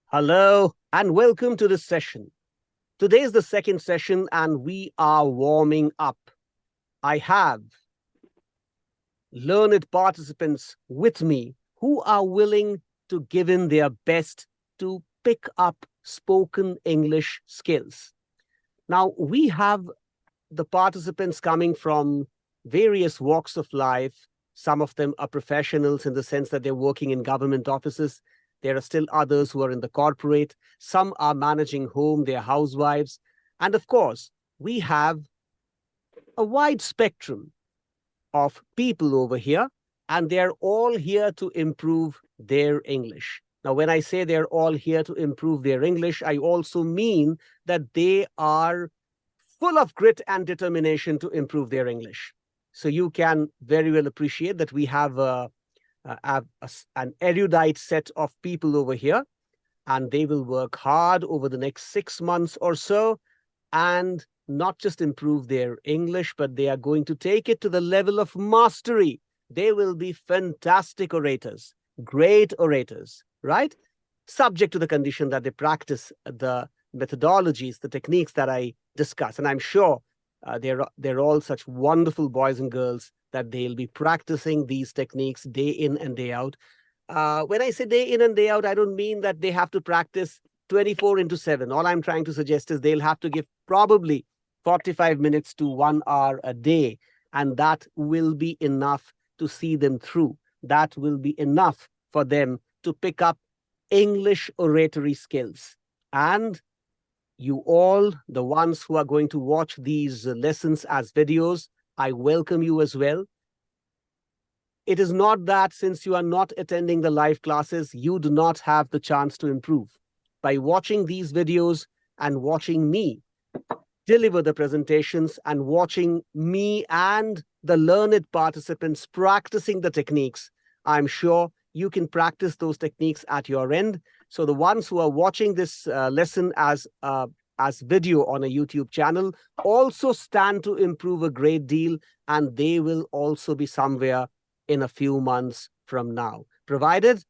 Hello and welcome to this session. Today is the second session and we are warming up. I have learned participants with me who are willing to give in their best to pick up spoken English skills. Now, we have the participants coming from various walks of life. Some of them are professionals in the sense that they're working in government offices. There are still others who are in the corporate. Some are managing home, they're housewives. And of course, we have a wide spectrum of people over here, and they're all here to improve their English. Now, when I say they're all here to improve their English, I also mean that they are full of grit and determination to improve their English. So you can very well appreciate that we have an erudite set of people over here, and they will work hard over the next 6 months or so and not just improve their English, but they are going to take it to the level of mastery. They will be fantastic orators, great orators, right? Subject to the condition that they practice the methodologies, the techniques that I discuss. And I'm sure they're all such wonderful boys and girls that they'll be practicing these techniques day in and day out. When I say day in and day out, I don't mean that they have to practice 24/7. All I'm trying to suggest is they'll have to give probably 45 minutes to 1 hour a day, and that will be enough to see them through. That will be enough for them to pick up English oratory skills. And you all, the ones who are going to watch these lessons as videos, I welcome you as well. It is not that since you are not attending the live classes, you do not have the chance to improve. By watching these videos and watching me deliver the presentations and watching me and the learned participants practicing the techniques, I'm sure you can practice those techniques at your end. So the ones who are watching this lesson as video on a YouTube channel also stand to improve a great deal, and they will also be somewhere in a few months from now, provided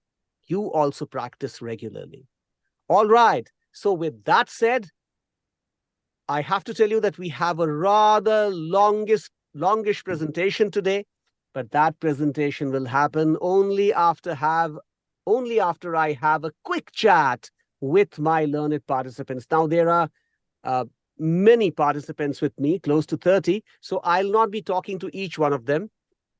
you also practice regularly. All right. So with that said, I have to tell you that we have a rather longish presentation today, but that presentation will happen only after I have a quick chat with my learned participants. Now, there are many participants with me, close to 30, so I'll not be talking to each one of them,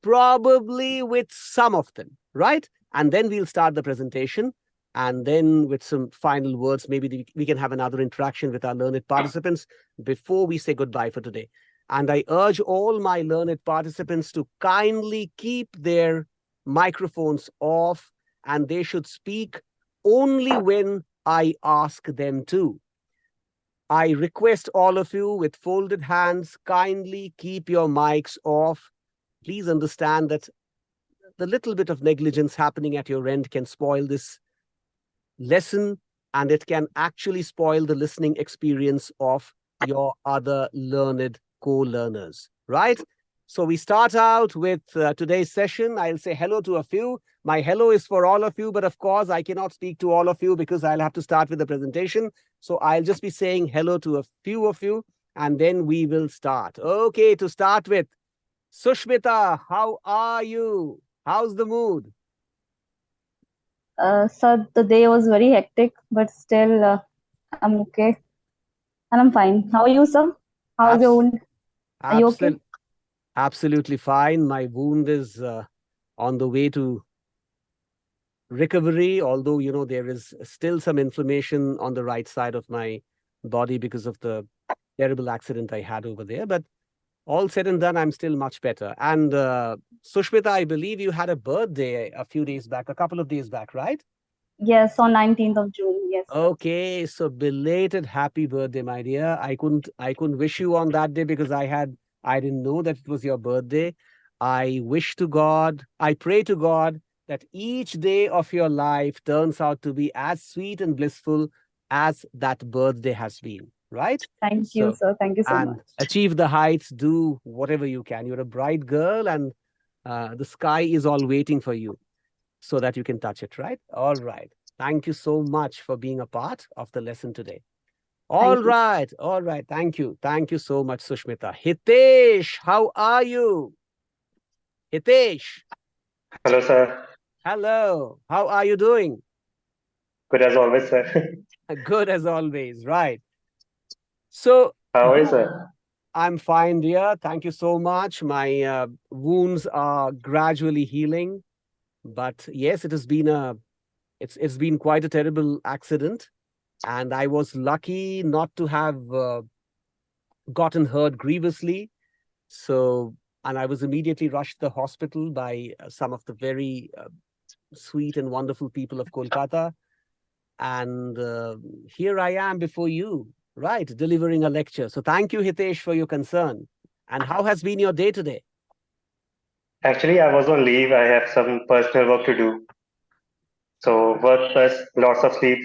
probably with some of them, right? And then we'll start the presentation. And then with some final words, maybe we can have another interaction with our learned participants before we say goodbye for today. And I urge all my learned participants to kindly keep their microphones off, and they should speak only when I ask them to. I request all of you with folded hands, kindly keep your mics off. Please understand that the little bit of negligence happening at your end can spoil this lesson, and it can actually spoil the listening experience of your other learned co-learners, right? So we start out with today's session. I'll say hello to a few. My hello is for all of you, but of course I cannot speak to all of you because I'll have to start with the presentation. So I'll just be saying hello to a few of you, and then we will start. Okay, to start with, Sushmita, how are you? How's the mood? So the day was very hectic, but still I'm okay and I'm fine. How are you, sir? How's your Abs wound? Are you okay? absol Absolutely fine. My wound is on the way to recovery, although, there is still some inflammation on the right side of my body because of the terrible accident I had over there. But all said and done, I'm still much better. And Sushmita, I believe you had a birthday a few days back, a couple of days back, right? Yes, on 19th of June. Yes, sir. Okay, so belated happy birthday, my dear. I couldn't wish you on that day because I didn't know that it was your birthday. I wish to God, I pray to God that each day of your life turns out to be as sweet and blissful as that birthday has been, right? Thank you, So, sir. Thank you so and much. achieve the heights, do whatever you can. You're a bright girl, and the sky is all waiting for you so that you can touch it, right? All right. Thank you so much for being a part of the lesson today. Thank you. All right. Thank you so much, Sushmita. Hitesh, how are you? Hitesh, Hello, sir. hello. How are you doing? Good as always, sir. Good as always, right? So, How are you, sir? I'm fine, dear. Thank you so much. My wounds are gradually healing, but yes, it's been quite a terrible accident, and I was lucky not to have gotten hurt grievously. So, and I was immediately rushed to the hospital by some of the very sweet and wonderful people of Kolkata. And here I am before you, right, delivering a lecture. So thank you, Hitesh, for your concern. And how has been your day today? Actually, I was on leave. I have some personal work to do. So, work first, lots of sleep.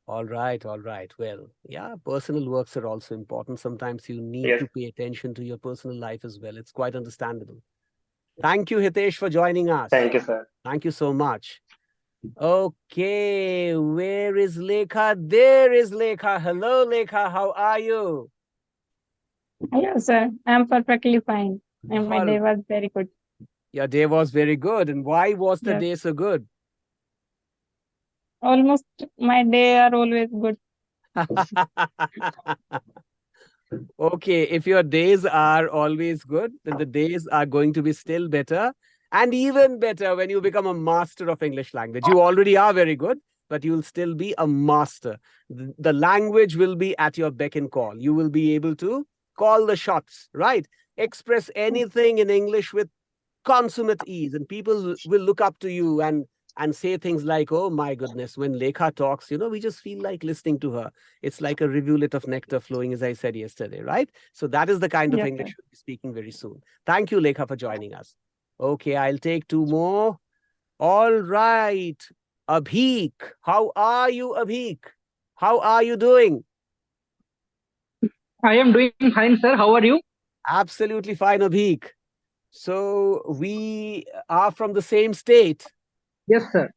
All right, all right. Well, yeah, personal works are also important. Sometimes you need Yes, to pay attention to your personal life as well. It's quite understandable. Thank you, Hitesh, for joining us. thank you, sir. Thank you so much. Okay, where is Lekha? There is Lekha. Hello, Lekha. How are you? Hello, sir. I'm perfectly fine. And my All, day was very good. your day was very good. And why was the Yes. day so good? Almost my day are always good. Okay, if your days are always good, then the days are going to be still better and even better when you become a master of English language. You already are very good, but you'll still be a master. The language will be at your beck and call. You will be able to call the shots, right? Express anything in English with consummate ease, and people will look up to you and say things like, oh my goodness, when Lekha talks, we just feel like listening to her. It's like a rivulet of nectar flowing, as I said yesterday, right? So that is the kind of Yes, sir. English we'll be speaking very soon. Thank you, Lekha, for joining us. Okay, I'll take two more. All right, Abhik, how are you, Abhik? How are you doing? I am doing fine, sir. How are you? Absolutely fine, Abhik. So we are from the same state. Yes, sir.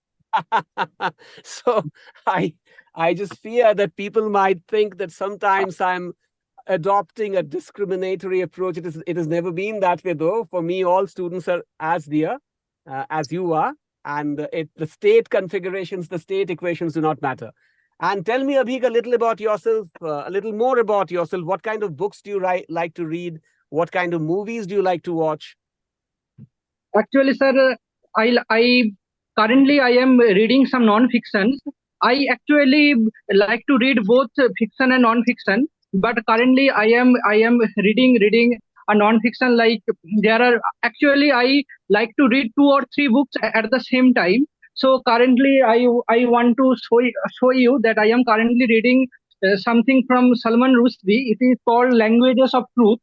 So I I just fear that people might think that sometimes I'm adopting a discriminatory approach. It has never been that way though. For me, all students are as dear as you are, and the state configurations, the state equations do not matter. And tell me, Abhik, a little about yourself, a little more about yourself. What kind of books do you like to read? What kind of movies do you like to watch? Actually, sir, I currently I am reading some non-fictions. I actually like to read both fiction and non-fiction. But currently, I am reading a non-fiction. Like there are actually I like to read two or three books at the same time. So currently, I want to show you that I am currently reading something from Salman Rushdie. It is called Languages of Truth,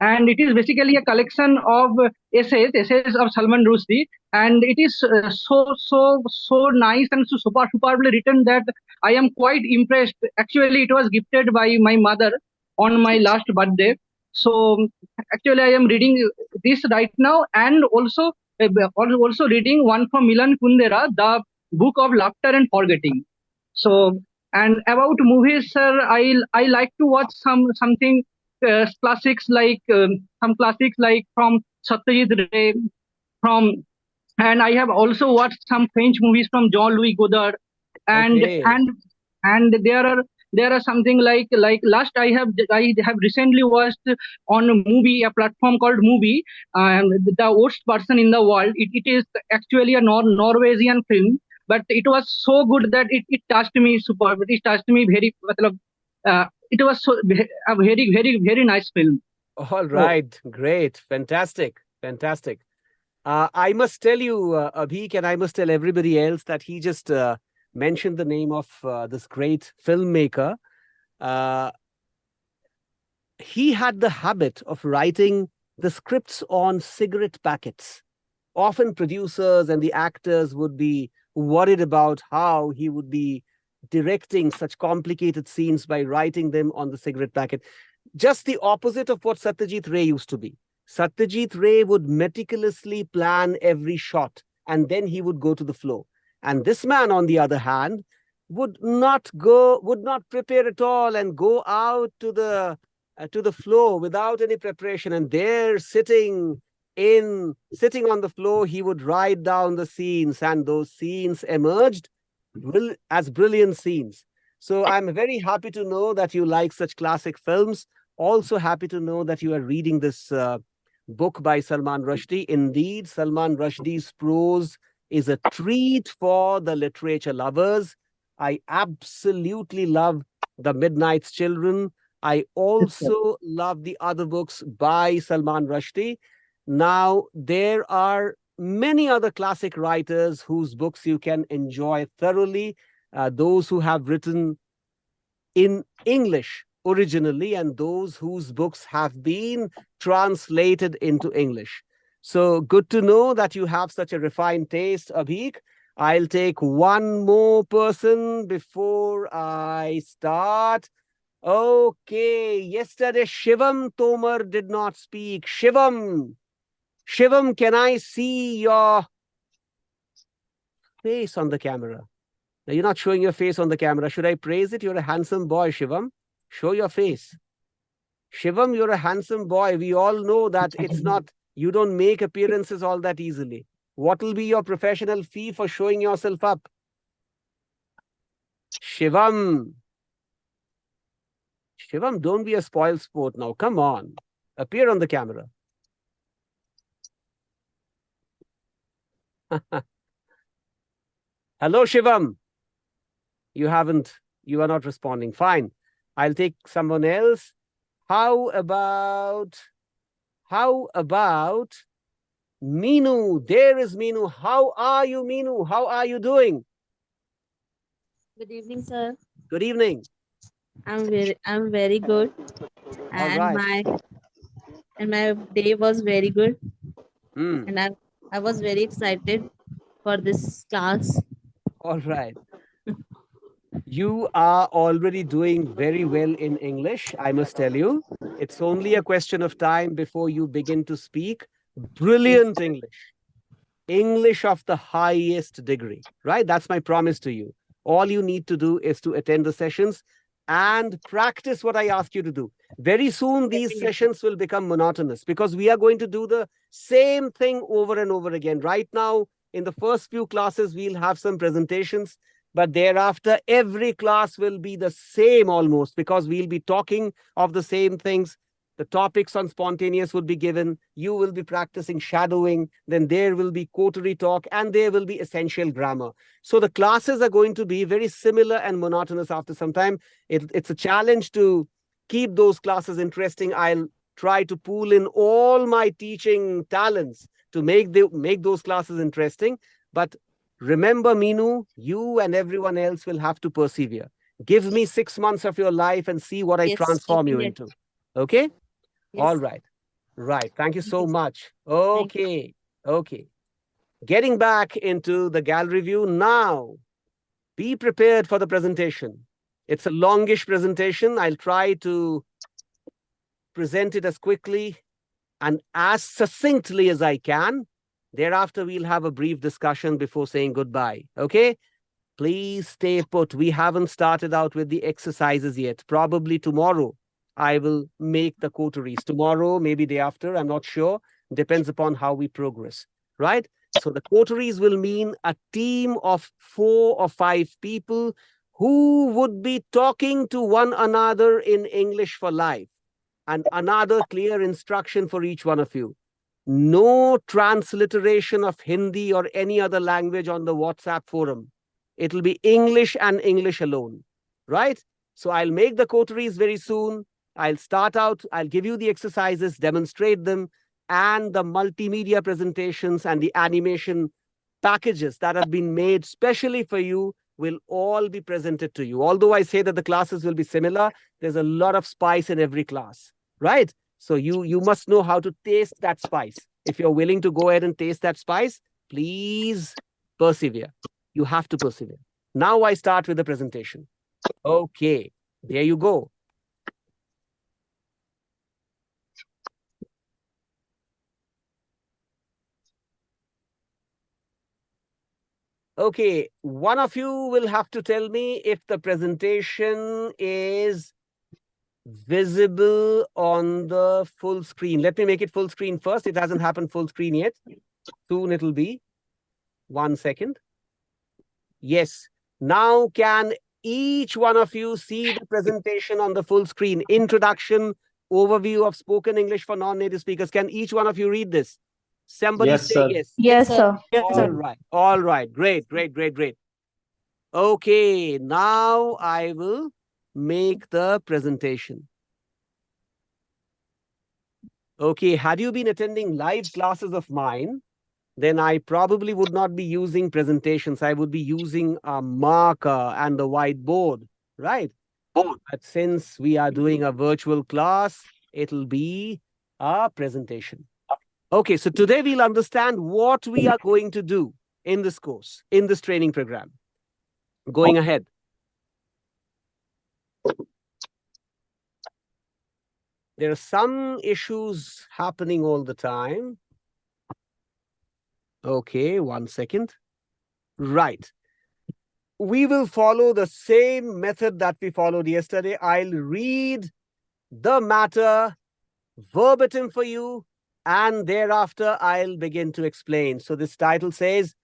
and it is basically a collection of essays of Salman Rushdie, and it is so nice and so superbly written that I am quite impressed. Actually, it was gifted by my mother on my last birthday. So actually, I am reading this right now, and also reading one from Milan Kundera, the Book of Laughter and Forgetting. So, and about movies, sir, I like to watch something classics like some classics like from Satyajit Ray, from, and I have also watched some French movies from Jean-Louis Godard, and Okay. and and there are something like last I have recently watched on a movie, a platform called Movie, the worst person in the world. It is actually a Norwegian film, but it was so good that it touched me super. It touched me very. matlab, it was a very nice film. All So right. Great. Fantastic. Fantastic. I must tell you, Abhik, and I must tell everybody else that he just mentioned the name of this great filmmaker. Uh, he had the habit of writing the scripts on cigarette packets. Often producers and the actors would be worried about how he would be directing such complicated scenes by writing them on the cigarette packet. Just the opposite of what Satyajit Ray used to be. Satyajit Ray would meticulously plan every shot and then he would go to the flow. And this man, on the other hand, would not prepare at all and go out to the floor without any preparation. And there, sitting on the floor, he would write down the scenes, and those scenes emerged as brilliant scenes. So I'm very happy to know that you like such classic films. Also happy to know that you are reading this book by Salman Rushdie. Indeed, Salman Rushdie's prose is a treat for the literature lovers. I absolutely love The Midnight's Children. I also love the other books by Salman Rushdie. Now, there are many other classic writers whose books you can enjoy thoroughly, those who have written in English originally and those whose books have been translated into English. So good to know that you have such a refined taste, Abhik. I'll take one more person before I start. Okay, yesterday Shivam Tomar did not speak. Shivam, can I see your face on the camera? Now, you're not showing your face on the camera. Should I praise it? You're a handsome boy, Shivam. Show your face. Shivam, you're a handsome boy. We all know that it's not, you don't make appearances all that easily. What will be your professional fee for showing yourself up? Shivam. Shivam, don't be a spoiled sport now. Come on. Appear on the camera. Hello, Shivam. You are not responding. Fine. I'll take someone else. How about Meenu? There is Meenu. How are you, Meenu? How are you doing? Good evening, sir. Good evening. I'm very good, All and right. my day was very good, Hmm. and I was very excited for this class. All right. You are already doing very well in English, I must tell you. It's only a question of time before you begin to speak brilliant English. English of the highest degree, right? That's my promise to you. All you need to do is to attend the sessions and practice what I ask you to do. Very soon, these Definitely. sessions will become monotonous because we are going to do the same thing over and over again. Right now, in the first few classes, we'll have some presentations, but thereafter, every class will be the same almost because we'll be talking of the same things. The topics on spontaneous would be given. You will be practicing shadowing. Then there will be Coterie Talk and there will be essential grammar. So the classes are going to be very similar and monotonous after some time. It's a challenge to keep those classes interesting. I'll try to pool in all my teaching talents to make those classes interesting. But remember, Meenu, you and everyone else will have to persevere. Give me 6 months of your life and see what I Yes, transform you definitely. into. Okay? Yes. All right. Right. Thank you Thank so you. much. Thank you. Okay. Okay. Getting back into the gallery view now. Be prepared for the presentation. It's a longish presentation. I'll try to present it as quickly and as succinctly as I can. Thereafter, we'll have a brief discussion before saying goodbye. Okay? Please stay put. We haven't started out with the exercises yet. Probably tomorrow, I will make the coteries. Tomorrow, maybe day after, I'm not sure. Depends upon how we progress, right? So the coteries will mean a team of 4 or 5 people who would be talking to one another in English for life. And another clear instruction for each one of you. No transliteration of Hindi or any other language on the WhatsApp forum. It'll be English and English alone, right? So I'll make the coteries very soon. I'll start out, I'll give you the exercises, demonstrate them, and the multimedia presentations and the animation packages that have been made specially for you will all be presented to you. Although I say that the classes will be similar, there's a lot of spice in every class, right? So you must know how to taste that spice. If you're willing to go ahead and taste that spice, please persevere. You have to persevere. Now I start with the presentation. Okay, there you go. Okay, one of you will have to tell me if the presentation is visible on the full screen. Let me make it full screen first. It hasn't happened full screen yet. Soon it'll be. 1 second. Yes. Now can each one of you see the presentation on the full screen? Introduction, overview of spoken English for non-native speakers. Can each one of you read this? Somebody Yes, say sir. yes. Yes, sir. sir. All right. All right. Great, great, great, great. Okay. Now I will make the presentation. Okay. Had you been attending live classes of mine, then I probably would not be using presentations. I would be using a marker and the whiteboard, right? But since we are doing a virtual class, it'll be a presentation. Okay, so today we'll understand what we are going to do in this course, in this training program. Going ahead. There are some issues happening all the time. Okay, 1 second. Right. We will follow the same method that we followed yesterday. I'll read the matter verbatim for you, and thereafter I'll begin to explain. So this title says,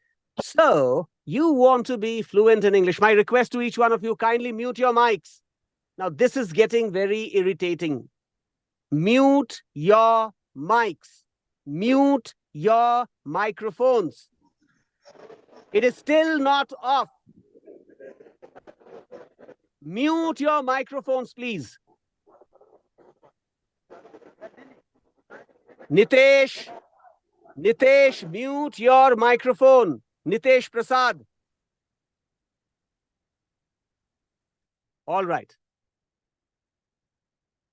so you want to be fluent in English. My request to each one of you, kindly mute your mics. Now this is getting very irritating. Mute your mics. Mute your microphones. It is still not off. Mute your microphones, please. Nitesh, mute your microphone. Nitesh Prasad. All right.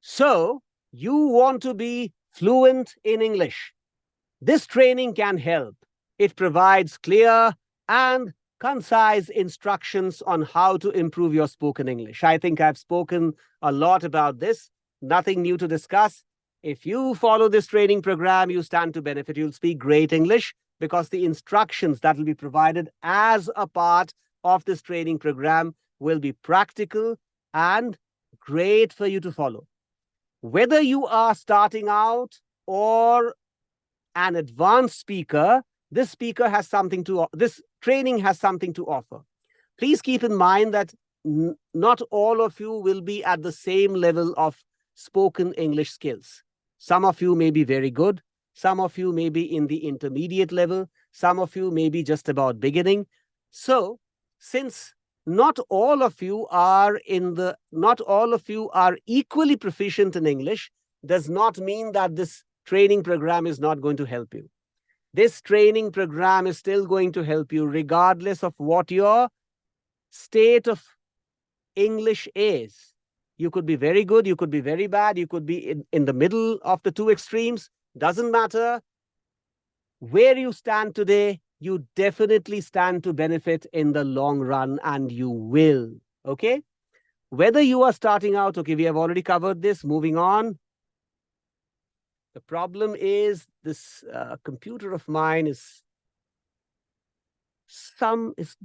So, you want to be fluent in English. This training can help. It provides clear and concise instructions on how to improve your spoken English. I think I've spoken a lot about this. Nothing new to discuss. If you follow this training program, you stand to benefit. You'll speak great English because the instructions that will be provided as a part of this training program will be practical and great for you to follow. Whether you are starting out or an advanced speaker, this training has something to offer. Please keep in mind that not all of you will be at the same level of spoken English skills. Some of you may be very good. Some of you may be in the intermediate level. Some of you may be just about beginning. So, since not all of you are equally proficient in English, does not mean that this training program is not going to help you. This training program is still going to help you regardless of what your state of English is. You could be very good, you could be very bad, you could be in the middle of the two extremes. Doesn't matter. Where you stand today, you definitely stand to benefit in the long run, and you will. Okay? Whether you are starting out, okay, we have already covered this. Moving on. The problem is this computer of mine is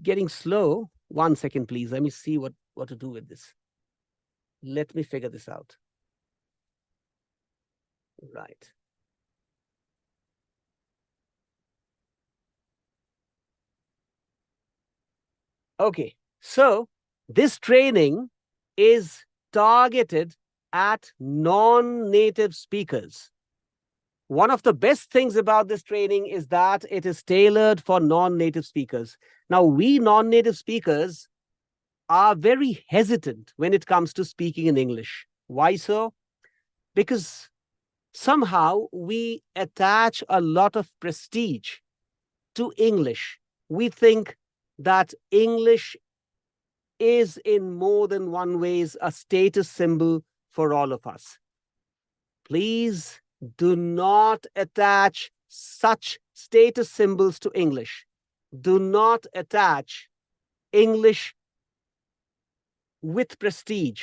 getting slow. 1 second, please. Let me see what to do with this. Let me figure this out. Right. Okay, so this training is targeted at non-native speakers. One of the best things about this training is that it is tailored for non-native speakers. Now, we non-native speakers are very hesitant when it comes to speaking in English. Why so? Because somehow we attach a lot of prestige to English. We think that English is in more than one ways a status symbol for all of us. Please do not attach such status symbols to English. Do not attach English with prestige,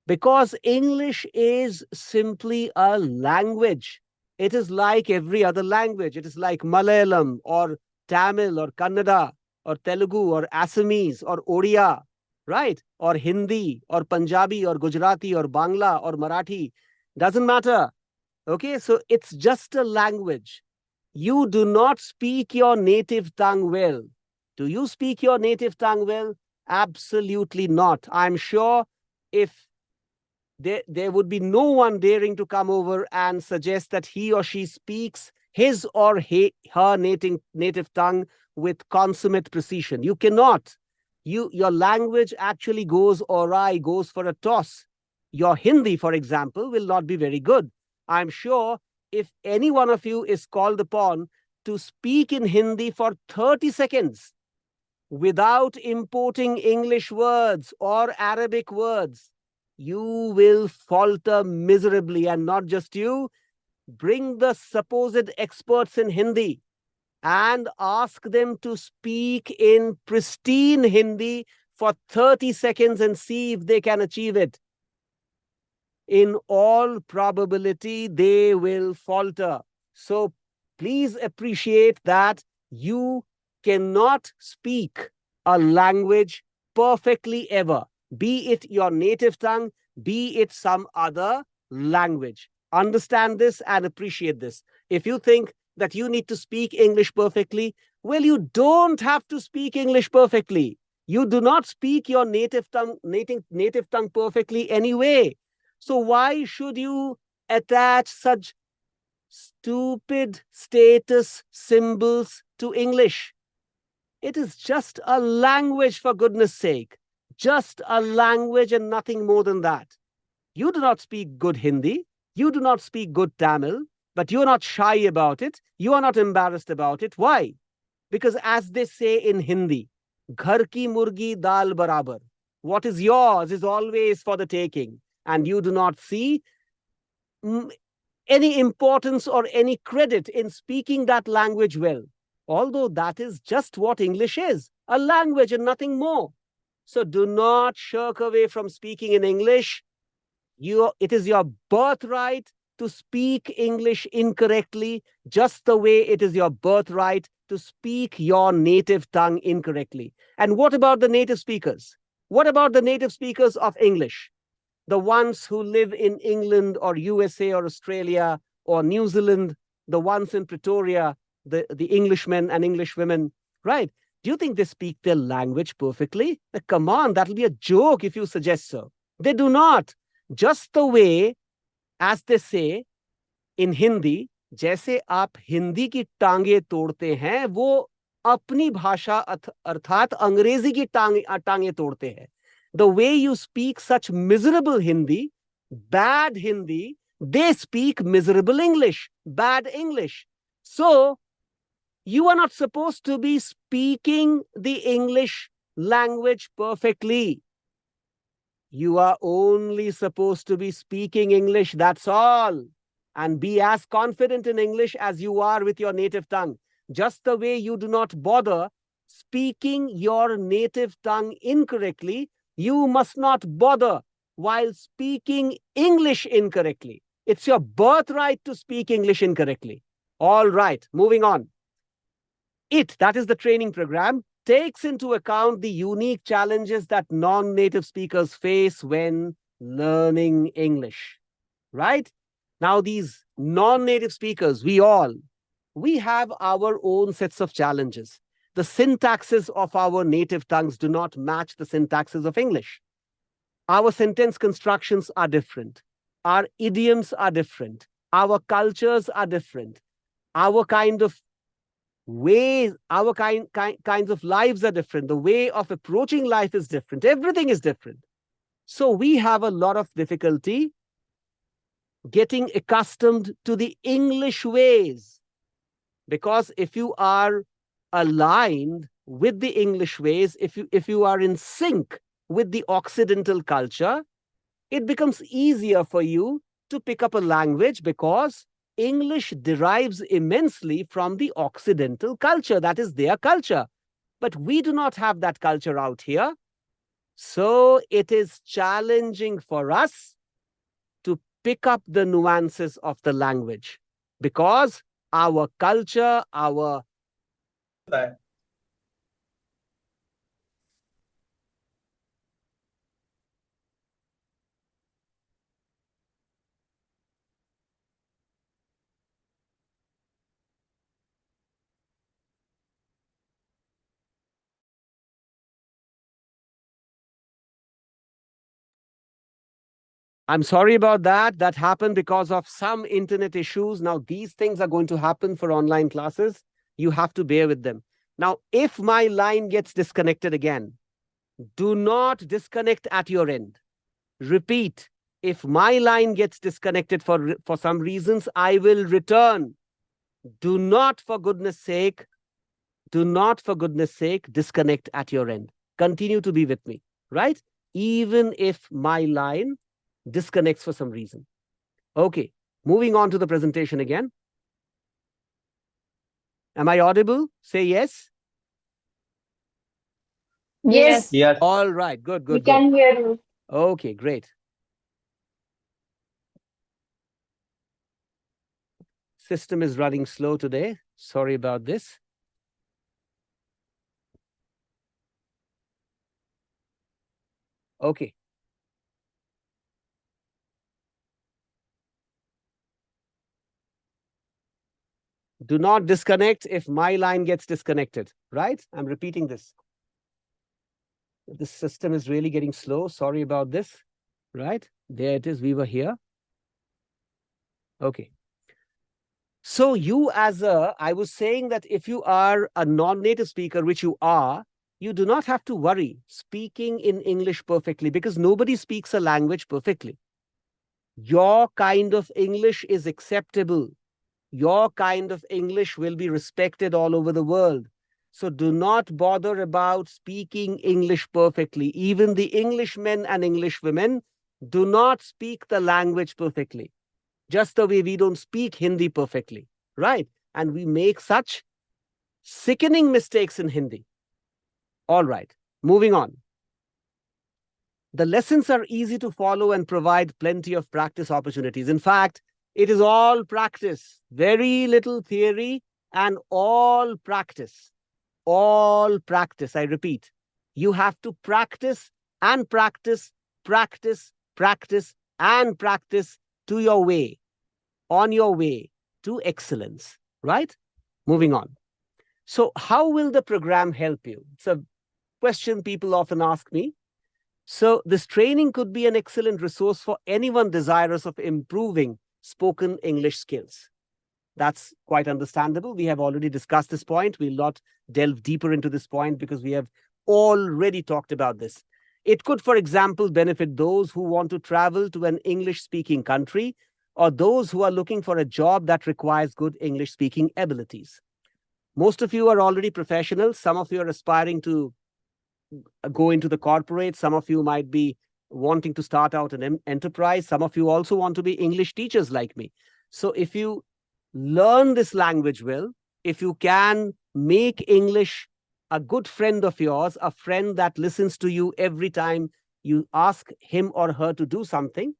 because English is simply a language. It is like every other language. It is like Malayalam or Tamil or Kannada. or Telugu or Assamese or Odia, right? Or Hindi or Punjabi or Gujarati or Bangla or Marathi. Doesn't matter. Okay, so it's just a language. You do not speak your native tongue well. Do you speak your native tongue well? Absolutely not. I'm sure if there would be no one daring to come over and suggest that he or she speaks his or her native tongue with consummate precision. You cannot. Your language actually goes awry, goes for a toss. Your Hindi, for example, will not be very good. I'm sure if any one of you is called upon to speak in Hindi for 30 seconds without importing English words or Arabic words, you will falter miserably. And not just you, bring the supposed experts in Hindi and ask them to speak in pristine Hindi for 30 seconds and see if they can achieve it. In all probability, they will falter. So please appreciate that you cannot speak a language perfectly ever, be it your native tongue, be it some other language. Understand this and appreciate this. If you think that you need to speak English perfectly, well, you don't have to speak English perfectly. You do not speak your native tongue perfectly anyway. So why should you attach such stupid status symbols to English? It is just a language, for goodness sake. Just a language and nothing more than that. You do not speak good Hindi. You do not speak good Tamil, but you're not shy about it. You are not embarrassed about it. Why? Because as they say in Hindi, ghar ki murgi dal barabar. What is yours is always for the taking. And you do not see any importance or any credit in speaking that language well. Although that is just what English is, a language and nothing more. So do not shirk away from speaking in English. It is your birthright to speak English incorrectly, just the way it is your birthright to speak your native tongue incorrectly. And what about the native speakers? What about the native speakers of English? The ones who live in England or USA or Australia or New Zealand, the ones in Pretoria, the Englishmen and Englishwomen, right? Do you think they speak their language perfectly? Come on, that'll be a joke if you suggest so. They do not. Just the way, as they say in Hindi, जैसे आप हिंदी की टांगे तोड़ते हैं, वो अपनी भाषा अर्थात अंग्रेजी की टांगे तोड़ते हैं. The way you speak such miserable Hindi, bad Hindi, they speak miserable English, bad English. So, you are not supposed to be speaking the English language perfectly. You are only supposed to be speaking English, that's all. And be as confident in English as you are with your native tongue. Just the way you do not bother speaking your native tongue incorrectly, you must not bother while speaking English incorrectly. It's your birthright to speak English incorrectly. All right, moving on. That is the training program, takes into account the unique challenges that non-native speakers face when learning English, right? Now, these non-native speakers, we have our own sets of challenges. The syntaxes of our native tongues do not match the syntaxes of English. Our sentence constructions are different. Our idioms are different. Our cultures are different. Our kind of ways, our kinds of lives are different. The way of approaching life is different. Everything is different. So we have a lot of difficulty getting accustomed to the English ways. Because if you are aligned with the English ways, if you are in sync with the Occidental culture, it becomes easier for you to pick up a language because English derives immensely from the Occidental culture. That is their culture. But we do not have that culture out here. So it is challenging for us to pick up the nuances of the language because our culture, our I'm sorry about that. That happened because of some internet issues. Now, these things are going to happen for online classes. You have to bear with them. Now, if my line gets disconnected again, do not disconnect at your end. Repeat, if my line gets disconnected for some reasons, I will return. Do not, for goodness sake, disconnect at your end. Continue to be with me, right? Even if my line disconnects for some reason. Okay, moving on to the presentation again. Am I audible? Say yes. Yes. Yes. All right, good, We good, good. can hear you. Okay, great. System is running slow today. Sorry about this. Okay. Do not disconnect if my line gets disconnected, right? I'm repeating this. This system is really getting slow. Sorry about this, right? There it is. We were here. Okay. So I was saying that if you are a non-native speaker, which you are, you do not have to worry speaking in English perfectly because nobody speaks a language perfectly. Your kind of English is acceptable. Your kind of English will be respected all over the world. So do not bother about speaking English perfectly. Even the Englishmen and English women do not speak the language perfectly. Just the way we don't speak Hindi perfectly, right? And we make such sickening mistakes in Hindi. All right, moving on. The lessons are easy to follow and provide plenty of practice opportunities. In fact, it is all practice, very little theory and all practice. All practice, I repeat. You have to practice and practice, practice, practice, and practice to your way, on your way to excellence, right? Moving on. So how will the program help you? It's a question people often ask me. So this training could be an excellent resource for anyone desirous of improving spoken English skills. That's quite understandable. We have already discussed this point. We'll not delve deeper into this point because we have already talked about this. It could, for example, benefit those who want to travel to an English-speaking country or those who are looking for a job that requires good English-speaking abilities. Most of you are already professionals. Some of you are aspiring to go into the corporate. Some of you might be wanting to start out an enterprise. Some of you also want to be English teachers like me. So if you learn this language well, if you can make English a good friend of yours, a friend that listens to you every time you ask him or her to do something,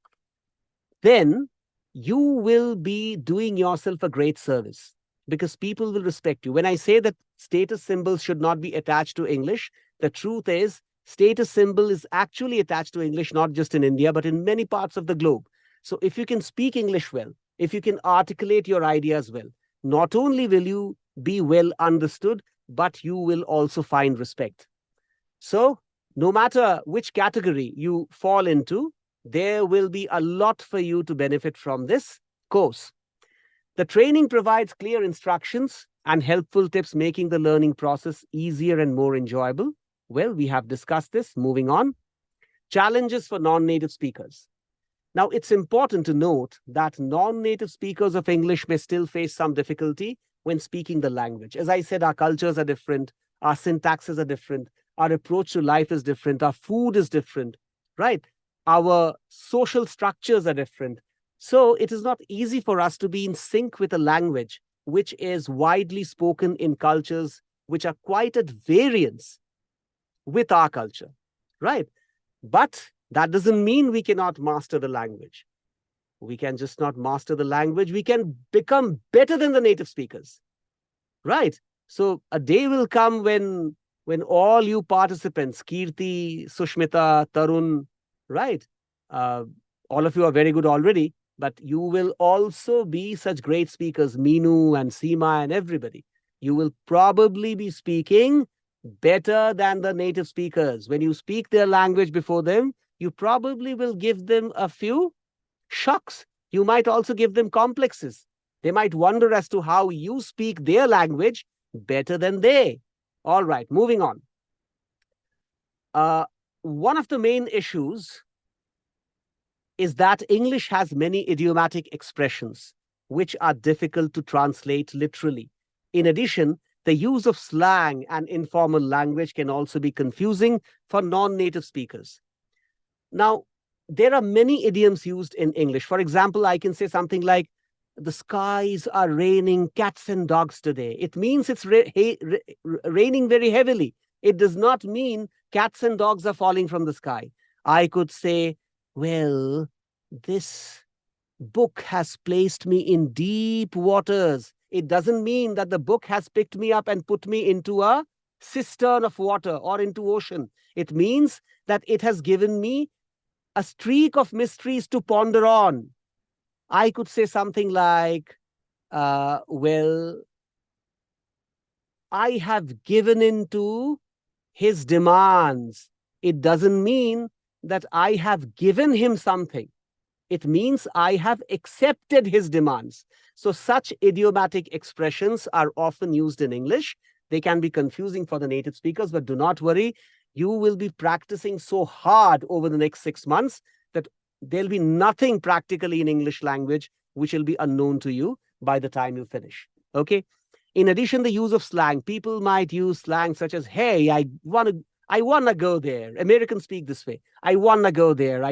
then you will be doing yourself a great service because people will respect you. When I say that status symbols should not be attached to English, the truth is status symbol is actually attached to English, not just in India, but in many parts of the globe. So if you can speak English well, if you can articulate your ideas well, not only will you be well understood, but you will also find respect. So no matter which category you fall into, there will be a lot for you to benefit from this course. The training provides clear instructions and helpful tips, making the learning process easier and more enjoyable. Well, we have discussed this. Moving on. Challenges for non-native speakers. Now, it's important to note that non-native speakers of English may still face some difficulty when speaking the language. As I said, our cultures are different, our syntaxes are different, our approach to life is different, our food is different, right? Our social structures are different. So it is not easy for us to be in sync with a language which is widely spoken in cultures which are quite at variance with our culture, right? But that doesn't mean we cannot master the language. We can just not master the language. We can become better than the native speakers, right? So a day will come when all you participants, Kirti, Sushmita, Tarun, right? All of you are very good already, but you will also be such great speakers, Meenu and Seema and everybody. You will probably be speaking better than the native speakers. When you speak their language before them, you probably will give them a few shocks. You might also give them complexes. They might wonder as to how you speak their language better than they. All right, moving on. One of the main issues is that English has many idiomatic expressions which are difficult to translate literally. In addition, the use of slang and informal language can also be confusing for non-native speakers. Now, there are many idioms used in English. For example, I can say something like, the skies are raining cats and dogs today. It means it's raining very heavily. It does not mean cats and dogs are falling from the sky. I could say, well, this book has placed me in deep waters. It doesn't mean that the book has picked me up and put me into a cistern of water or into ocean. It means that it has given me a streak of mysteries to ponder on. I could say something like, well, I have given in to his demands. It doesn't mean that I have given him something. It means I have accepted his demands. So such idiomatic expressions are often used in English. They can be confusing for the native speakers, but do not worry. You will be practicing so hard over the next 6 months that there'll be nothing practically in English language which will be unknown to you by the time you finish. Okay. In addition, the use of slang. People might use slang such as, hey, I wanna go there. Americans speak this way. I wanna go there.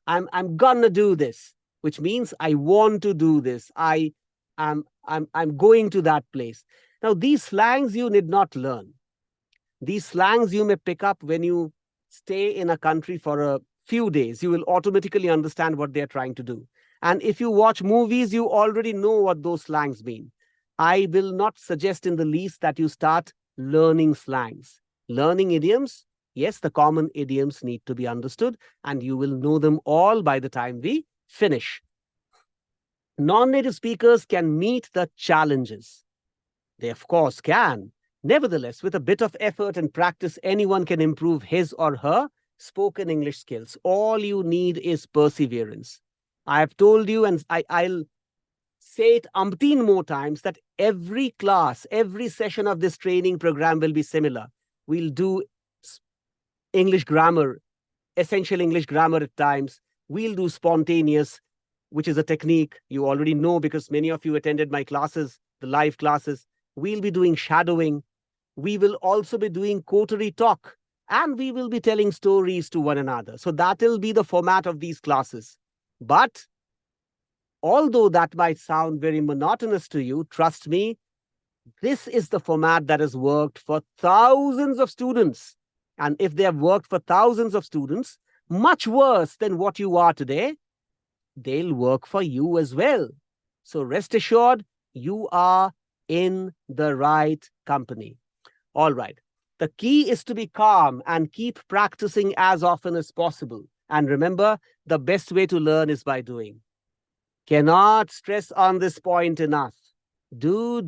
I'm gonna do this, which means I want to do this. I'm going to that place. Now, these slangs you need not learn. These slangs you may pick up when you stay in a country for a few days. You will automatically understand what they're trying to do. And if you watch movies, you already know what those slangs mean. I will not suggest in the least that you start learning slangs. Learning idioms, yes, the common idioms need to be understood, and you will know them all by the time we finish. Non-native speakers can meet the challenges. They, of course, can. Nevertheless, with a bit of effort and practice, anyone can improve his or her spoken English skills. All you need is perseverance. I have told you, and I'll say it umpteen more times, that every class, every session of this training program will be similar. We'll do English grammar, essential English grammar at times. We'll do spontaneous, which is a technique you already know because many of you attended my classes, the live classes. We'll be doing shadowing. We will also be doing Coterie Talk, and we will be telling stories to one another. So that will be the format of these classes. But although that might sound very monotonous to you, trust me, this is the format that has worked for thousands of students. And if they have worked for thousands of students, much worse than what you are today, they'll work for you as well. So rest assured, you are in the right company. All right. The key is to be calm and keep practicing as often as possible. And remember, the best way to learn is by doing. Cannot stress on this point enough. Do,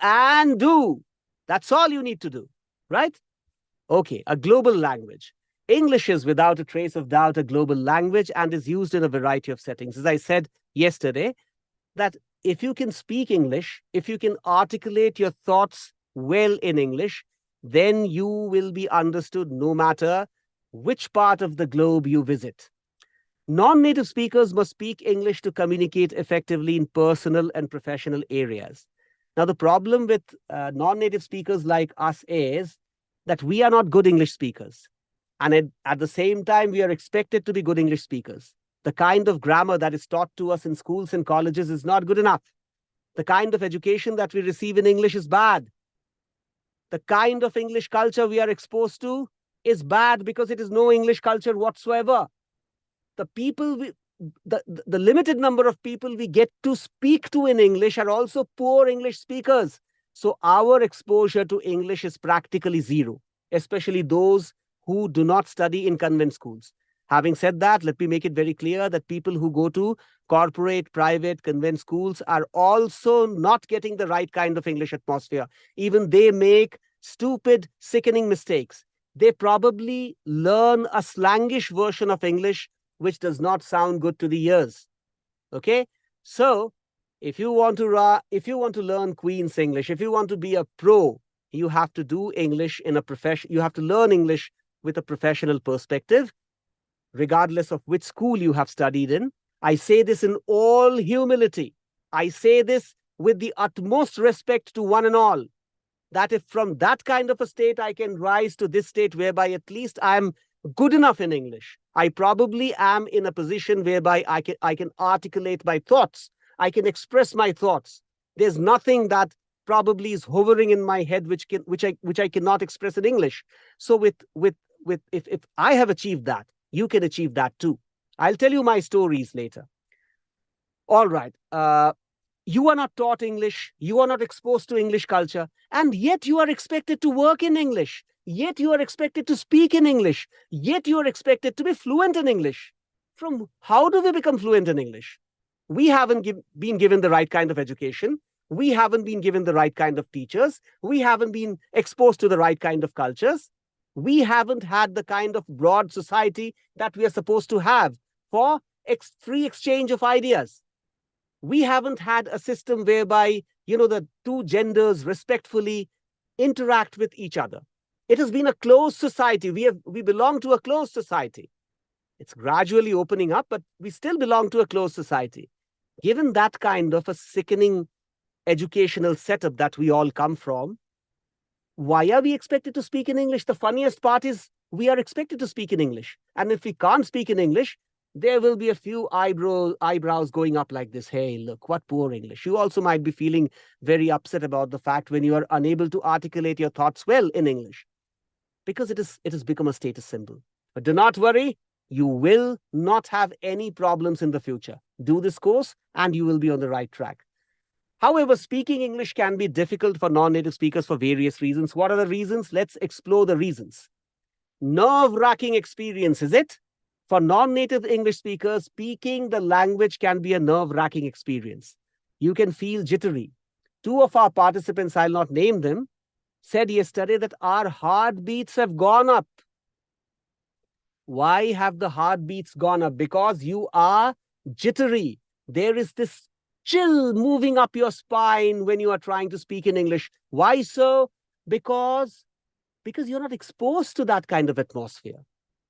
and do. That's all you need to do, right? Okay, a global language. English is, without a trace of doubt, a global language and is used in a variety of settings. As I said yesterday, that if you can speak English, if you can articulate your thoughts well in English, then you will be understood no matter which part of the globe you visit. Non-native speakers must speak English to communicate effectively in personal and professional areas. Now, the problem with non-native speakers like us is that we are not good English speakers. And at the same time, we are expected to be good English speakers. The kind of grammar that is taught to us in schools and colleges is not good enough. The kind of education that we receive in English is bad. The kind of English culture we are exposed to is bad because it is no English culture whatsoever. The limited number of people we get to speak to in English are also poor English speakers. So our exposure to English is practically zero, especially those who do not study in convent schools. Having said that, let me make it very clear that people who go to corporate, private, convent schools are also not getting the right kind of English atmosphere. Even they make stupid, sickening mistakes. They probably learn a slangish version of English which does not sound good to the ears. Okay? So, if you want to learn Queen's English, if you want to be a pro, you have to do English in a profession. You have to learn English with a professional perspective, regardless of which school you have studied in. I say this in all humility. I say this with the utmost respect to one and all, that if from that kind of a state I can rise to this state whereby at least I am good enough in English, I probably am in a position whereby I can articulate my thoughts. I can express my thoughts. There's nothing that probably is hovering in my head which I cannot express in English. So if I have achieved that, you can achieve that too. I'll tell you my stories later. All right. You are not taught English. You are not exposed to English culture. And yet you are expected to work in English. Yet you are expected to speak in English. Yet you are expected to be fluent in English. From how do we become fluent in English? We haven't been given the right kind of education. We haven't been given the right kind of teachers. We haven't been exposed to the right kind of cultures. We haven't had the kind of broad society that we are supposed to have for free exchange of ideas. We haven't had a system whereby, the two genders respectfully interact with each other. It has been a closed society. We belong to a closed society. It's gradually opening up, but we still belong to a closed society. Given that kind of a sickening educational setup that we all come from, why are we expected to speak in English? The funniest part is we are expected to speak in English. And if we can't speak in English, there will be a few eyebrows going up like this. Hey, look, what poor English. You also might be feeling very upset about the fact when you are unable to articulate your thoughts well in English, because it has become a status symbol. But do not worry, you will not have any problems in the future. Do this course and you will be on the right track. However, speaking English can be difficult for non-native speakers for various reasons. What are the reasons? Let's explore the reasons. Nerve-wracking experience, is it? For non-native English speakers, speaking the language can be a nerve-wracking experience. You can feel jittery. Two of our participants, I'll not name them, said yesterday that our heartbeats have gone up. Why have the heartbeats gone up? Because you are jittery. There is this chill moving up your spine when you are trying to speak in English. Why so? Because you're not exposed to that kind of atmosphere.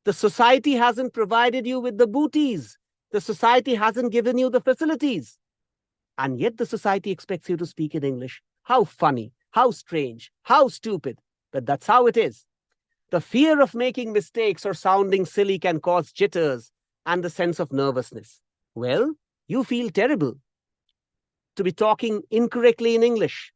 The society hasn't provided you with the booties. The society hasn't given you the facilities. And yet the society expects you to speak in English. How funny, how strange, how stupid. But that's how it is. The fear of making mistakes or sounding silly can cause jitters and the sense of nervousness. Well, you feel terrible to be talking incorrectly in English.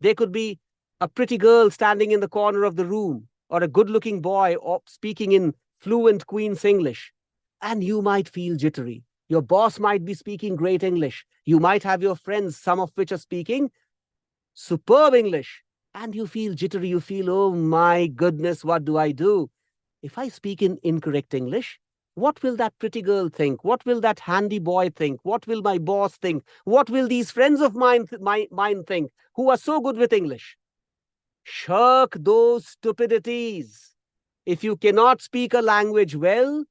There could be a pretty girl standing in the corner of the room, or a good-looking boy speaking in fluent Queen's English, and you might feel jittery. Your boss might be speaking great English. You might have your friends, some of which are speaking superb English, and you feel jittery. You feel, oh my goodness, what do I do? If I speak in incorrect English, what will that pretty girl think? What will that handy boy think? What will my boss think? What will these friends of mine think who are so good with English? Shirk those stupidities. If you cannot speak a language well,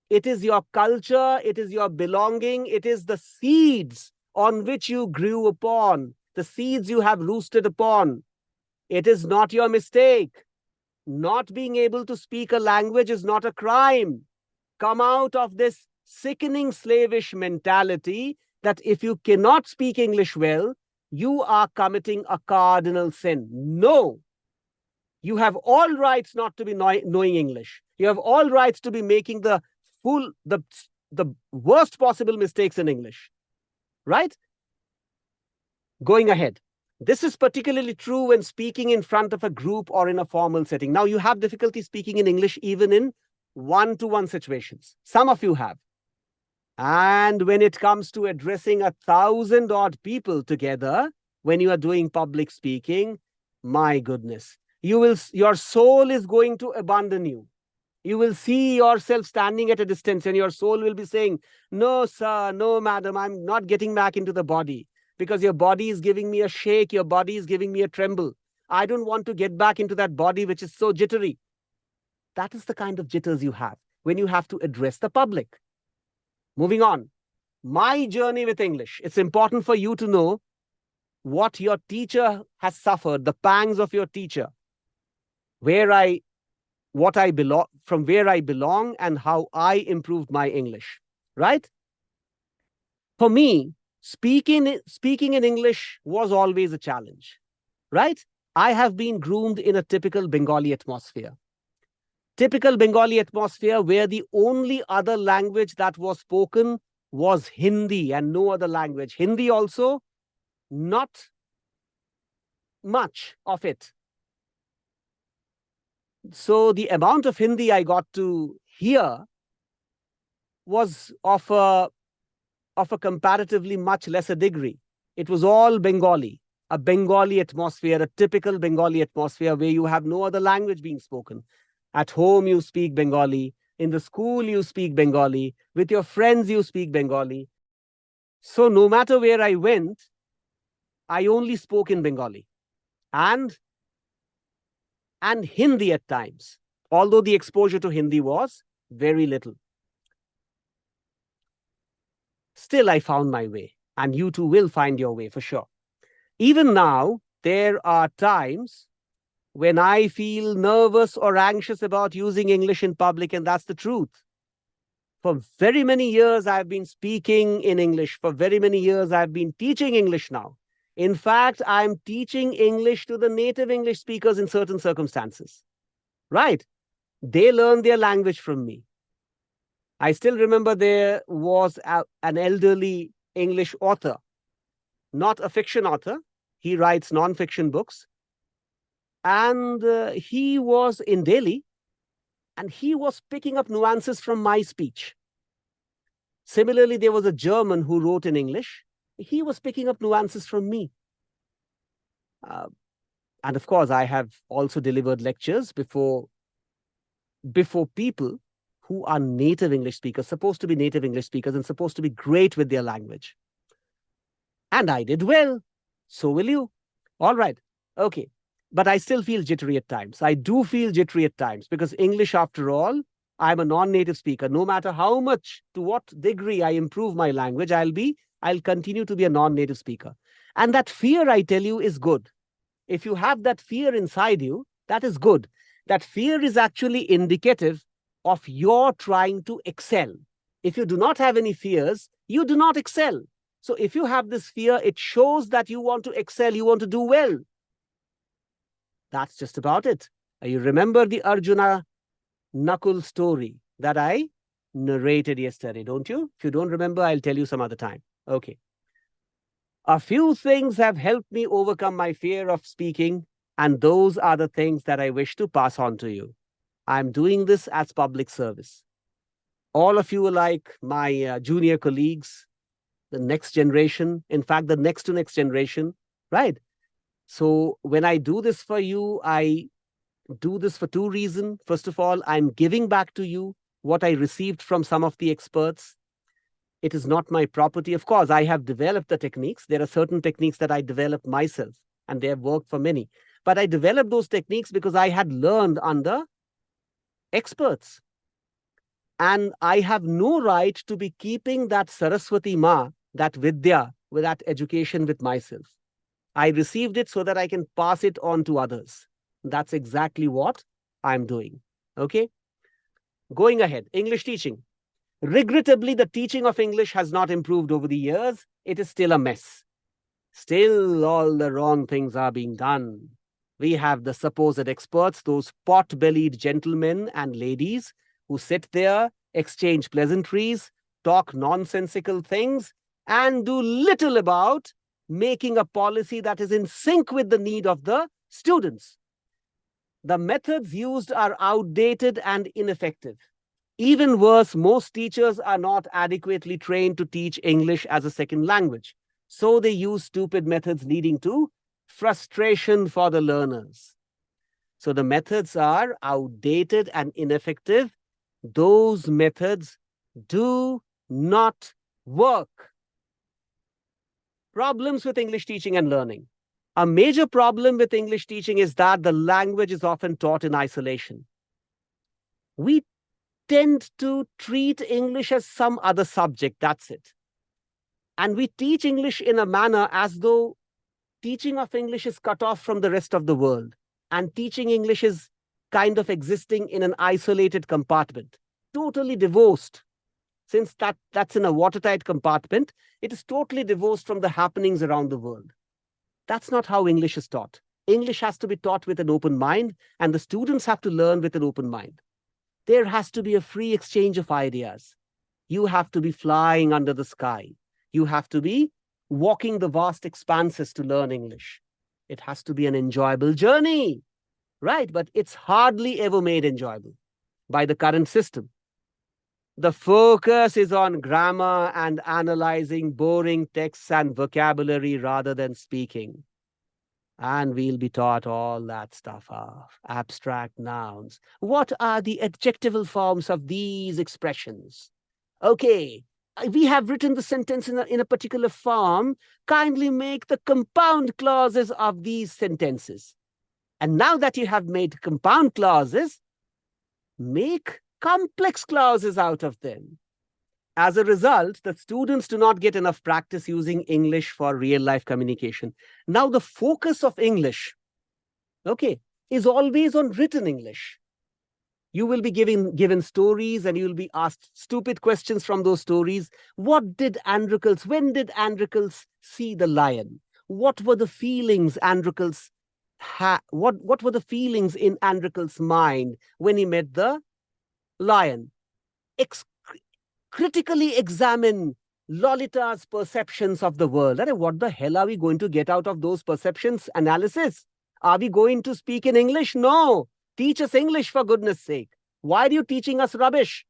it is your culture, it is your belonging, it is the seeds on which you grew upon, the seeds you have roosted upon. It is not your mistake. Not being able to speak a language is not a crime. Come out of this sickening slavish mentality that if you cannot speak English well, you are committing a cardinal sin. No. You have all rights not to be knowing English. You have all rights to be making the worst possible mistakes in English. Right? Going ahead. This is particularly true when speaking in front of a group or in a formal setting. Now, you have difficulty speaking in English even in one-to-one situations. Some of you have. And when it comes to addressing 1,000-odd people together, when you are doing public speaking, my goodness, your soul is going to abandon you. You will see yourself standing at a distance and your soul will be saying, no, sir, no, madam, I'm not getting back into the body because your body is giving me a shake. Your body is giving me a tremble. I don't want to get back into that body which is so jittery. That is the kind of jitters you have when you have to address the public. Moving on. My journey with English. It's important for you to know what your teacher has suffered, the pangs of your teacher, where I belong, from where I belong, and how I improved my English. Right? For me, speaking in English was always a challenge. Right? I have been groomed in a typical Bengali atmosphere. Typical Bengali atmosphere where the only other language that was spoken was Hindi and no other language. Hindi also, not much of it. So the amount of Hindi I got to hear was of a comparatively much lesser degree. It was all Bengali, a Bengali atmosphere, a typical Bengali atmosphere where you have no other language being spoken. At home, you speak Bengali. In the school, you speak Bengali. With your friends, you speak Bengali. So no matter where I went, I only spoke in Bengali and Hindi at times, although the exposure to Hindi was very little. Still, I found my way, and you too will find your way for sure. Even now, there are times when I feel nervous or anxious about using English in public, and that's the truth. For very many years, I've been speaking in English. For very many years, I've been teaching English now. In fact, I'm teaching English to the native English speakers in certain circumstances. Right? They learn their language from me. I still remember there was an elderly English author, not a fiction author. He writes non-fiction books. And he was in Delhi, and he was picking up nuances from my speech. Similarly, there was a German who wrote in English. He was picking up nuances from me. And of course, I have also delivered lectures before people who are native English speakers, supposed to be native English speakers and supposed to be great with their language. And I did well. So will you. All right. Okay. But I still feel jittery at times. I do feel jittery at times because English, after all, I'm a non-native speaker. No matter how much, to what degree I improve my language, I'll continue to be a non-native speaker. And that fear, I tell you, is good. If you have that fear inside you, that is good. That fear is actually indicative of your trying to excel. If you do not have any fears, you do not excel. So if you have this fear, it shows that you want to excel, you want to do well. That's just about it. You remember the Arjuna Nakul story that I narrated yesterday, don't you? If you don't remember, I'll tell you some other time. Okay. A few things have helped me overcome my fear of speaking, and those are the things that I wish to pass on to you. I'm doing this as public service. All of you are like my junior colleagues, the next generation, in fact, the next to next generation, right? So when I do this for you, I do this for two reasons. First of all, I'm giving back to you what I received from some of the experts. It is not my property. Of course, I have developed the techniques. There are certain techniques that I developed myself, and they have worked for many. But I developed those techniques because I had learned under experts. And I have no right to be keeping that Saraswati Ma, that Vidya, with that education with myself. I received it so that I can pass it on to others. That's exactly what I'm doing. Okay? Going ahead, English teaching. Regrettably, the teaching of English has not improved over the years. It is still a mess. Still, all the wrong things are being done. We have the supposed experts, those pot-bellied gentlemen and ladies who sit there, exchange pleasantries, talk nonsensical things, and do little about making a policy that is in sync with the need of the students. The methods used are outdated and ineffective. Even worse, most teachers are not adequately trained to teach English as a second language. So they use stupid methods leading to frustration for the learners. So the methods are outdated and ineffective. Those methods do not work. Problems with English teaching and learning. A major problem with English teaching is that the language is often taught in isolation. We tend to treat English as some other subject. That's it. And we teach English in a manner as though teaching of English is cut off from the rest of the world. And teaching English is kind of existing in an isolated compartment, totally divorced. Since that's in a watertight compartment, it is totally divorced from the happenings around the world. That's not how English is taught. English has to be taught with an open mind, and the students have to learn with an open mind. There has to be a free exchange of ideas. You have to be flying under the sky. You have to be walking the vast expanses to learn English. It has to be an enjoyable journey, right? But it's hardly ever made enjoyable by the current system. The focus is on grammar and analyzing boring texts and vocabulary rather than speaking. And we'll be taught all that stuff of abstract nouns. What are the adjectival forms of these expressions? Okay, we have written the sentence in a particular form. Kindly make the compound clauses of these sentences. And now that you have made compound clauses, make complex clauses out of them. As a result, the students do not get enough practice using English for real-life communication. Now, the focus of English, okay, is always on written English. You will be given stories, and you will be asked stupid questions from those stories. When did Androcles see the lion? What were the feelings Androcles what were the feelings in Androcles' mind when he met the lion? Critically examine Lolita's perceptions of the world. What the hell are we going to get out of those perceptions analysis? Are we going to speak in English? No. Teach us English, for goodness sake. Why are you teaching us rubbish?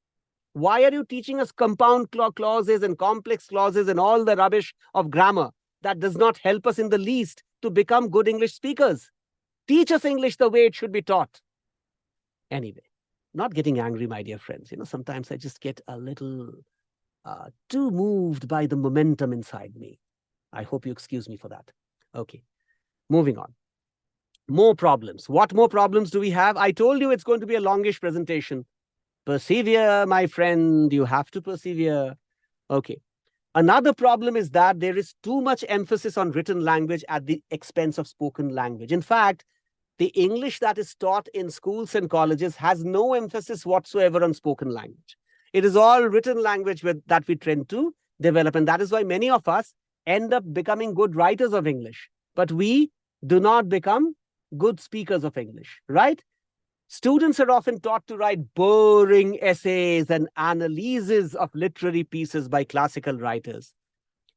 Why are you teaching us compound clauses and complex clauses and all the rubbish of grammar that does not help us in the least to become good English speakers? Teach us English the way it should be taught. Anyway, not getting angry, my dear friends. Sometimes I just get a little too moved by the momentum inside me. I hope you excuse me for that. Okay, moving on. More problems. What more problems do we have? I told you it's going to be a longish presentation. Persevere, my friend. You have to persevere. Okay. Another problem is that there is too much emphasis on written language at the expense of spoken language. In fact, the English that is taught in schools and colleges has no emphasis whatsoever on spoken language. It is all written language that we tend to develop. And that is why many of us end up becoming good writers of English. But we do not become good speakers of English, right? Students are often taught to write boring essays and analyses of literary pieces by classical writers.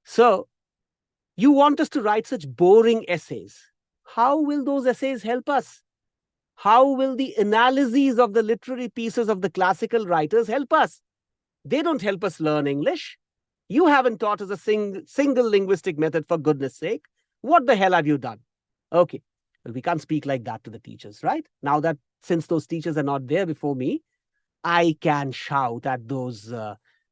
So, you want us to write such boring essays. How will those essays help us? How will the analyses of the literary pieces of the classical writers help us? They don't help us learn English. You haven't taught us a single linguistic method, for goodness sake. What the hell have you done? Okay. Well, we can't speak like that to the teachers, right? Now that since those teachers are not there before me, I can shout at those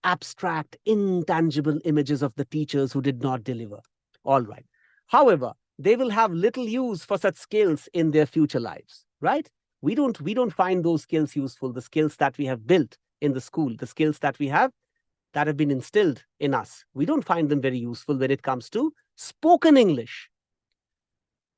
abstract, intangible images of the teachers who did not deliver. All right. However, they will have little use for such skills in their future lives, right? We don't find those skills useful, the skills that we have built in the school, the skills that have been instilled in us. We don't find them very useful when it comes to spoken English.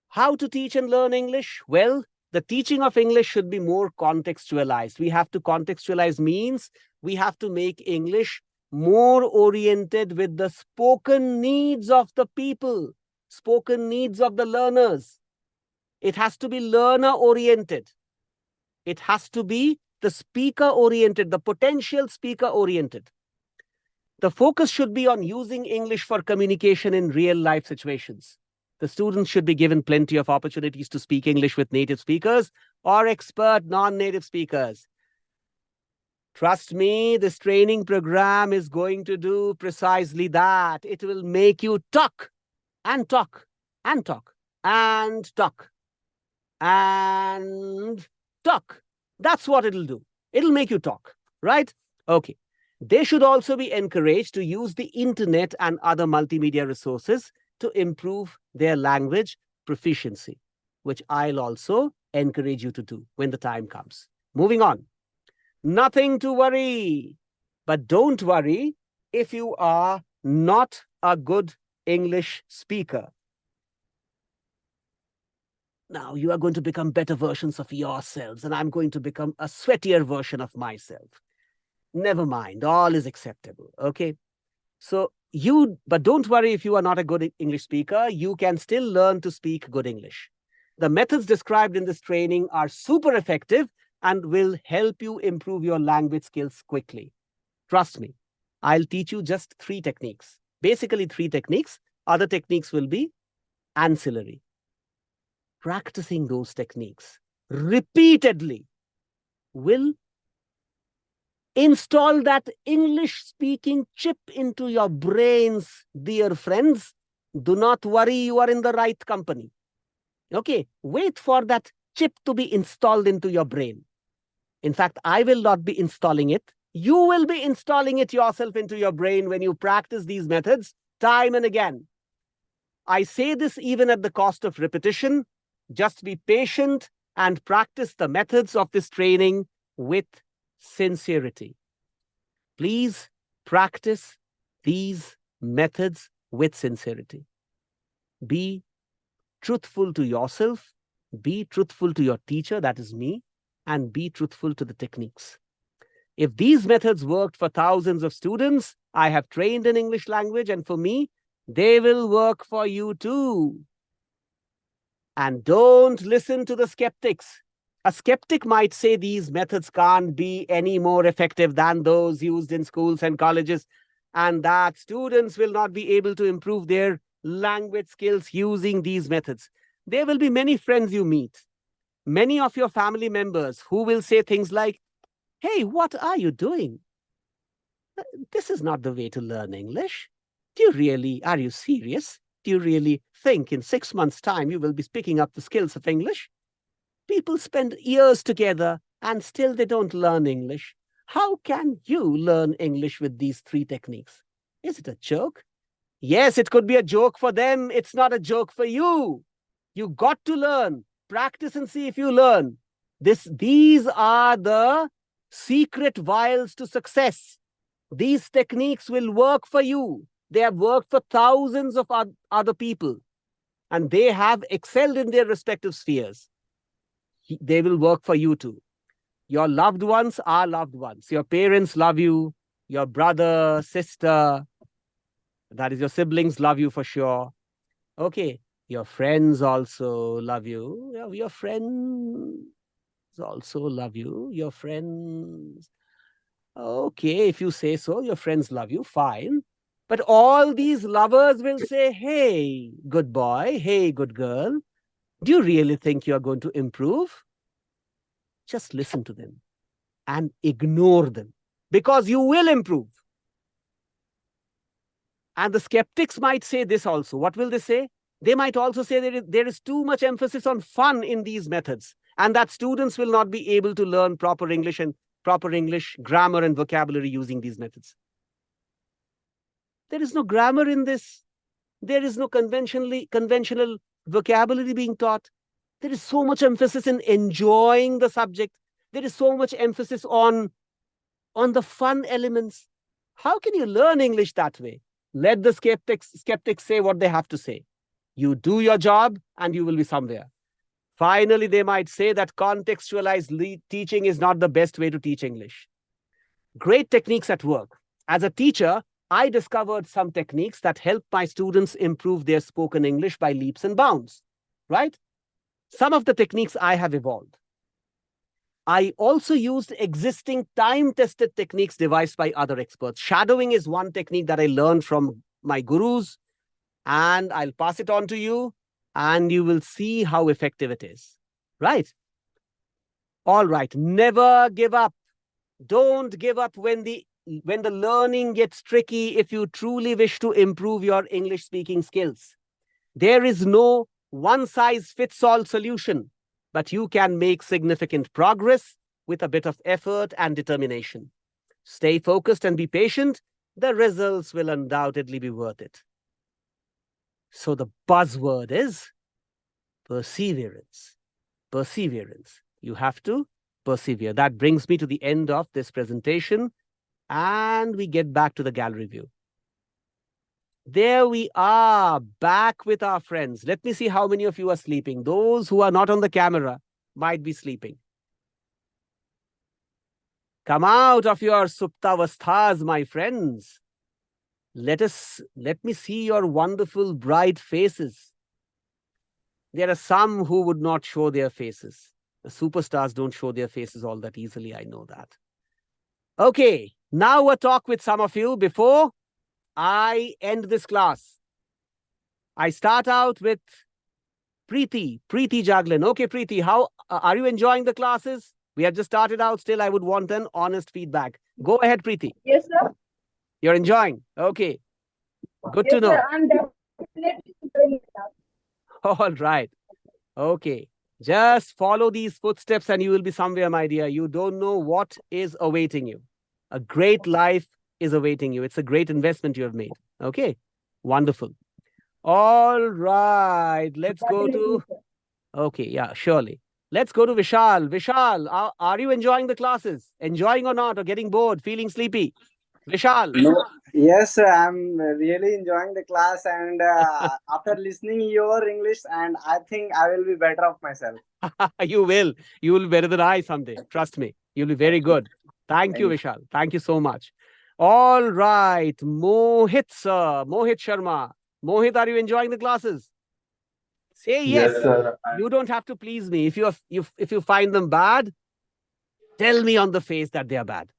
How to teach and learn English? Well, the teaching of English should be more contextualized. We have to contextualize means we have to make English more oriented with the spoken needs of the people, spoken needs of the learners. It has to be learner-oriented. It has to be the speaker-oriented, the potential speaker-oriented. The focus should be on using English for communication in real-life situations. The students should be given plenty of opportunities to speak English with native speakers or expert non-native speakers. Trust me, this training program is going to do precisely that. It will make you talk and talk and talk and talk and talk. That's what it'll do. It'll make you talk, right? Okay. They should also be encouraged to use the internet and other multimedia resources to improve their language proficiency, which I'll also encourage you to do when the time comes. Moving on. Nothing to worry. But don't worry if you are not a good English speaker. Now you are going to become better versions of yourselves, and I'm going to become a sweatier version of myself. Never mind, all is acceptable, okay? But don't worry if you are not a good English speaker, you can still learn to speak good English. The methods described in this training are super effective and will help you improve your language skills quickly. Trust me, I'll teach you just 3 techniques. Basically 3 techniques. Other techniques will be ancillary. Practicing those techniques repeatedly will install that English-speaking chip into your brains, dear friends. Do not worry, you are in the right company. Okay, wait for that chip to be installed into your brain. In fact, I will not be installing it. You will be installing it yourself into your brain when you practice these methods time and again. I say this even at the cost of repetition. Just be patient and practice the methods of this training with sincerity. Please practice these methods with sincerity. Be truthful to yourself, be truthful to your teacher, that is me, and be truthful to the techniques. If these methods worked for thousands of students I have trained in English language, and for me, they will work for you too. And don't listen to the skeptics. A skeptic might say these methods can't be any more effective than those used in schools and colleges, and that students will not be able to improve their language skills using these methods. There will be many friends you meet, many of your family members who will say things like, "Hey, what are you doing? This is not the way to learn English. Are you serious? Do you really think in 6 months' time you will be picking up the skills of English? People spend years together and still they don't learn English. How can you learn English with these 3 techniques? Is it a joke?" Yes, it could be a joke for them. It's not a joke for you. You got to learn. Practice and see if you learn. These are the secret vials to success. These techniques will work for you. They have worked for thousands of other people, and they have excelled in their respective spheres. They will work for you too. Your loved ones are loved ones. Your parents love you. Your brother, sister, that is your siblings, love you for sure. Okay, your friends also love you. Your friends also love you. Your friends. Okay, if you say so, your friends love you, fine. But all these lovers will say, "Hey, good boy, hey, good girl, do you really think you are going to improve?" Just listen to them and ignore them, because you will improve. And the skeptics might say this also. What will they say? They might also say that there is too much emphasis on fun in these methods, and that students will not be able to learn proper English grammar and vocabulary using these methods. There is no grammar in this. There is no conventional vocabulary being taught. There is so much emphasis in enjoying the subject. There is so much emphasis on the fun elements. How can you learn English that way? Let the skeptics say what they have to say. You do your job and you will be somewhere. Finally, they might say that contextualized teaching is not the best way to teach English. Great techniques at work. As a teacher, I discovered some techniques that help my students improve their spoken English by leaps and bounds, right? Some of the techniques I have evolved. I also used existing time-tested techniques devised by other experts. Shadowing is one technique that I learned from my gurus, and I'll pass it on to you, and you will see how effective it is, right? All right, never give up. Don't give up when the learning gets tricky if you truly wish to improve your English speaking skills. There is no one-size-fits-all solution, but you can make significant progress with a bit of effort and determination. Stay focused and be patient. The results will undoubtedly be worth it. So the buzzword is perseverance. Perseverance. You have to persevere. That brings me to the end of this presentation, and we get back to the gallery view. There we are, back with our friends. Let me see how many of you are sleeping. Those who are not on the camera might be sleeping. Come out of your suptavasthas, my friends. Let me see your wonderful, bright faces. There are some who would not show their faces. The superstars don't show their faces all that easily, I know that. Okay, now a talk with some of you before I end this class. I start out with Preeti Jaglan. Okay, Preeti, how are you enjoying the classes? We have just started out. Still, I would want an honest feedback. Go ahead, Preeti. Yes, sir. You're enjoying. Okay, good to Yes, know. sir. I'm definitely enjoying it now. All right. Okay. Just follow these footsteps and you will be somewhere, my dear. You don't know what is awaiting you. A great life is awaiting you. It's a great investment you have made. Okay. Wonderful. All right. Let's go to... Okay. Yeah, surely. Let's go to Vishal. Vishal, are you enjoying the classes? Enjoying or not? Or getting bored? Feeling sleepy? Vishal. No, yes, sir, I'm really enjoying the class, and after listening your English, and I think I will be better of myself. You will. You will be better than I someday. Trust me. You'll be very good. Thank you, Vishal. Thank you so much. All right. Mohit, sir. Mohit Sharma. Mohit, are you enjoying the classes? Say yes. Yes, sir. You don't have to please me. If you find them bad, tell me on the face that they are bad.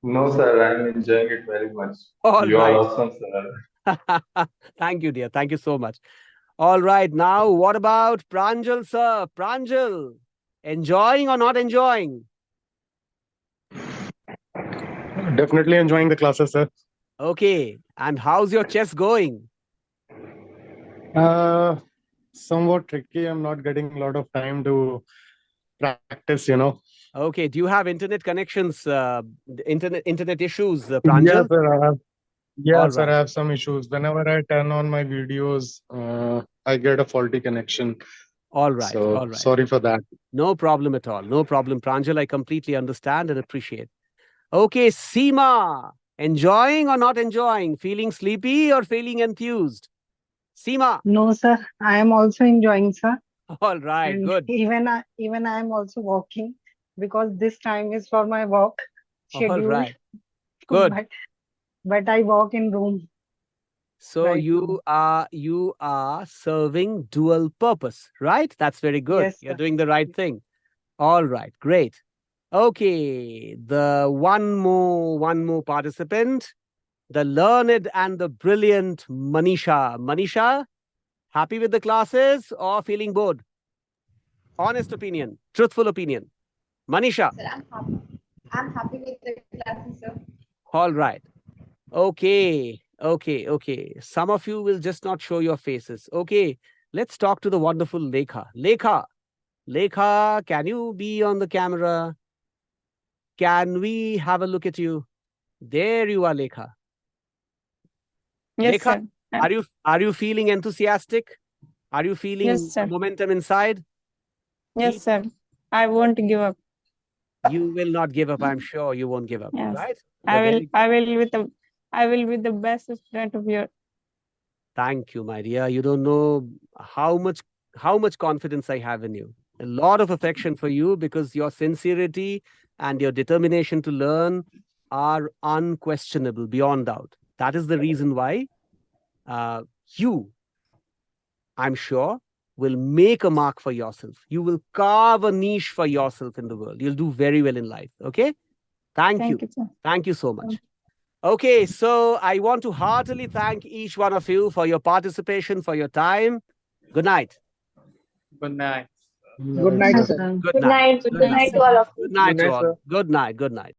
No, sir, I'm enjoying it very much. All You right. are awesome, sir. Thank you, dear. Thank you so much. All right. Now, what about Pranjal, sir? Pranjal, enjoying or not enjoying? Definitely enjoying the classes, sir. Okay. And how's your chess going? Somewhat tricky. I'm not getting a lot of time to practice, Okay. Do you have internet connections, internet issues, Yes, Pranjal? sir. All Sir, I right. have some issues. Whenever I turn on my videos, I get a faulty connection. All right. So All right. sorry for that. No problem at all. No problem, Pranjal. I completely understand and appreciate. Okay, Seema, enjoying or not enjoying? Feeling sleepy or feeling enthused? Seema. No, sir. I am also enjoying, sir. All right, And good. even I am also walking because this time is for my walk All schedule. right, good. But I walk in room. So right you are serving dual purpose, right? That's very good. Yes, You're sir. doing the right thing. All right, great. Okay, the one more participant, the learned and the brilliant Manisha. Manisha, happy with the classes or feeling bored? Honest opinion, truthful opinion. Manisha. Sir, I'm happy with the classes, sir. All right. Okay. Some of you will just not show your faces. Okay. Let's talk to the wonderful Lekha. Lekha, can you be on the camera? Can we have a look at you? There you are, Lekha. Yes, Lekha, sir. are you feeling enthusiastic? Are you feeling Yes, sir. momentum inside? Yes, sir. I won't give up. You will not give up. I'm sure you won't give up. Yes. Right? I will be the best student of your. Thank you, my dear. You don't know how much confidence I have in you. A lot of affection for you because your sincerity and your determination to learn are unquestionable, beyond doubt. That is the reason why you, I'm sure, will make a mark for yourself. You will carve a niche for yourself in the world. You'll do very well in life. Okay? Thank you. Sir. Thank you so much. Okay, so I want to heartily thank each one of you for your participation, for your time. Good night. Good night, sir. Good night. Good night to all of you. Good night to all. Good night. Good night.